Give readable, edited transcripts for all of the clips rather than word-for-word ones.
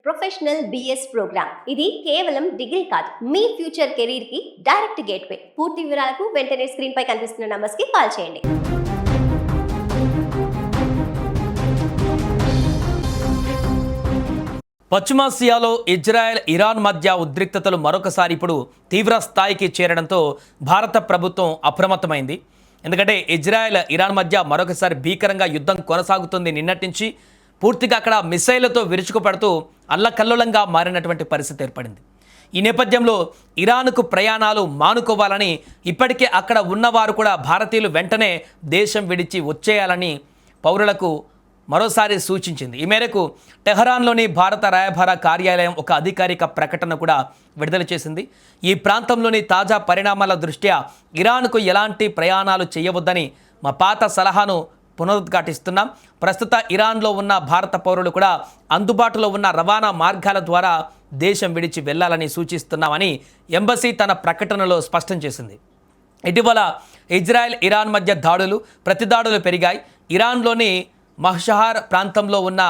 Professional BS programme. ఇది కేవలం degree కాదు, మీ ఫ్యూచర్ కెరీర్ కి డైరెక్ట్ గేట్వే. పూర్తి వివరాలకు వెంటనే స్క్రీన్ పై కనిపిస్తున్న నంబర్స్ కి కాల్ చేయండి. పశ్చిమాసియాలో ఇజ్రాయెల్ ఇరాన్ మధ్య ఉద్రిక్తతలు మరొకసారి ఇప్పుడు తీవ్ర స్థాయికి చేరడంతో భారత ప్రభుత్వం అప్రమత్తమైంది. ఎందుకంటే ఇజ్రాయెల్ ఇరాన్ మధ్య మరొకసారి భీకరంగా యుద్ధం కొనసాగుతుంది. నిన్నటి నుంచి పూర్తిగా అక్కడ మిసైళ్లతో విరుచుకుపడుతూ అల్లకల్లోలంగా మారినటువంటి పరిస్థితి ఏర్పడింది. ఈ నేపథ్యంలో ఇరాన్కు ప్రయాణాలు మానుకోవాలని, ఇప్పటికే అక్కడ ఉన్నవారు కూడా భారతీయులు వెంటనే దేశం విడిచి వచ్చేయాలని పౌరులకు మరోసారి సూచించింది. ఈ మేరకు టెహరాన్లోని భారత రాయబార కార్యాలయం ఒక అధికారిక ప్రకటన కూడా విడుదల చేసింది. ఈ ప్రాంతంలోని తాజా పరిణామాల దృష్ట్యా ఇరాన్కు ఎలాంటి ప్రయాణాలు చేయవద్దని మా పాత సలహాను పునరుద్ఘాటిస్తున్నాం. ప్రస్తుత ఇరాన్లో ఉన్న భారత పౌరులు కూడా అందుబాటులో ఉన్న రవాణా మార్గాల ద్వారా దేశం విడిచి వెళ్లాలని సూచిస్తున్నామని ఎంబసీ తన ప్రకటనలో స్పష్టం చేసింది. ఇటీవల ఇజ్రాయెల్ ఇరాన్ మధ్య ప్రతిదాడులు పెరిగాయి. ఇరాన్లోని మహషహార్ ప్రాంతంలో ఉన్న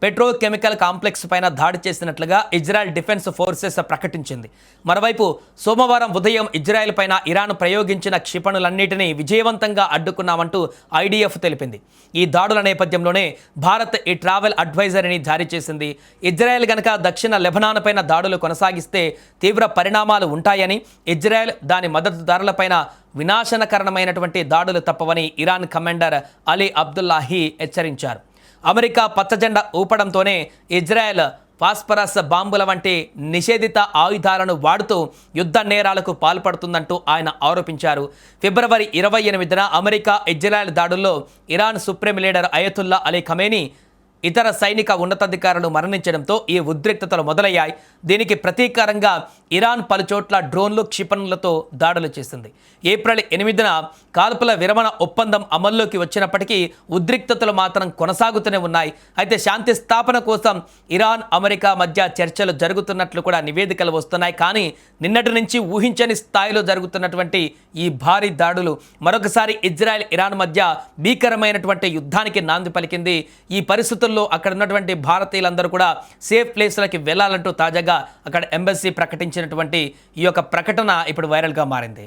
పెట్రోకెమికల్ కాంప్లెక్స్ పైన దాడి చేసినట్లుగా ఇజ్రాయెల్ డిఫెన్స్ ఫోర్సెస్ ప్రకటించింది. మరోవైపు సోమవారం ఉదయం ఇజ్రాయెల్ పైన ఇరాన్ ప్రయోగించిన క్షిపణులన్నిటినీ విజయవంతంగా అడ్డుకున్నామంటూ ఐడిఎఫ్ తెలిపింది. ఈ దాడుల నేపథ్యంలోనే భారత్ ఈ ట్రావెల్ అడ్వైజరీని జారీ చేసింది. ఇజ్రాయెల్ గనక దక్షిణ లెబనాన్ పైన దాడులు కొనసాగిస్తే తీవ్ర పరిణామాలు ఉంటాయని, ఇజ్రాయెల్ దాని మద్దతుదారులపైన వినాశనకరమైనటువంటి దాడులు తప్పవని ఇరాన్ కమాండర్ అలీ అబ్దుల్లాహి హెచ్చరించారు. అమెరికా పచ్చజెండా ఊపడంతోనే ఇజ్రాయెల్ ఫాస్ఫరస్ బాంబుల వంటి నిషేధిత ఆయుధాలను వాడుతూ యుద్ధ నేరాలకు పాల్పడుతుందంటూ ఆయన ఆరోపించారు. ఫిబ్రవరి 28న అమెరికా ఇజ్రాయెల్ దాడుల్లో Iran supreme leader Ayatollah Ali Khamenei ఇతర సైనిక ఉన్నతాధికారులు మరణించడంతో ఈ ఉద్రిక్తతలు మొదలయ్యాయి. దీనికి ప్రతీకారంగా ఇరాన్ పలుచోట్ల డ్రోన్లు, క్షిపణులతో దాడులు చేసింది. ఏప్రిల్ 8న కాల్పుల విరమణ ఒప్పందం అమల్లోకి వచ్చినప్పటికీ ఉద్రిక్తతలు మాత్రం కొనసాగుతూనే ఉన్నాయి. అయితే శాంతి స్థాపన కోసం ఇరాన్, అమెరికా మధ్య చర్చలు జరుగుతున్నట్లు కూడా నివేదికలు వస్తున్నాయి. కానీ నిన్నటి నుంచి ఊహించని స్థాయిలో జరుగుతున్నటువంటి ఈ భారీ దాడులు మరొకసారి ఇజ్రాయెల్ ఇరాన్ మధ్య భీకరమైనటువంటి యుద్ధానికి నాంది పలికింది. ఈ పరిస్థితుల్లో అక్కడ ఉన్నటువంటి భారతీయులందరూ కూడా సేఫ్ ప్లేస్లకి వెళ్ళాలంటూ తాజాగా అక్కడ ఎంబసీ ప్రకటించినటువంటి ఈ యొక్క ప్రకటన ఇప్పుడు వైరల్గా మారింది.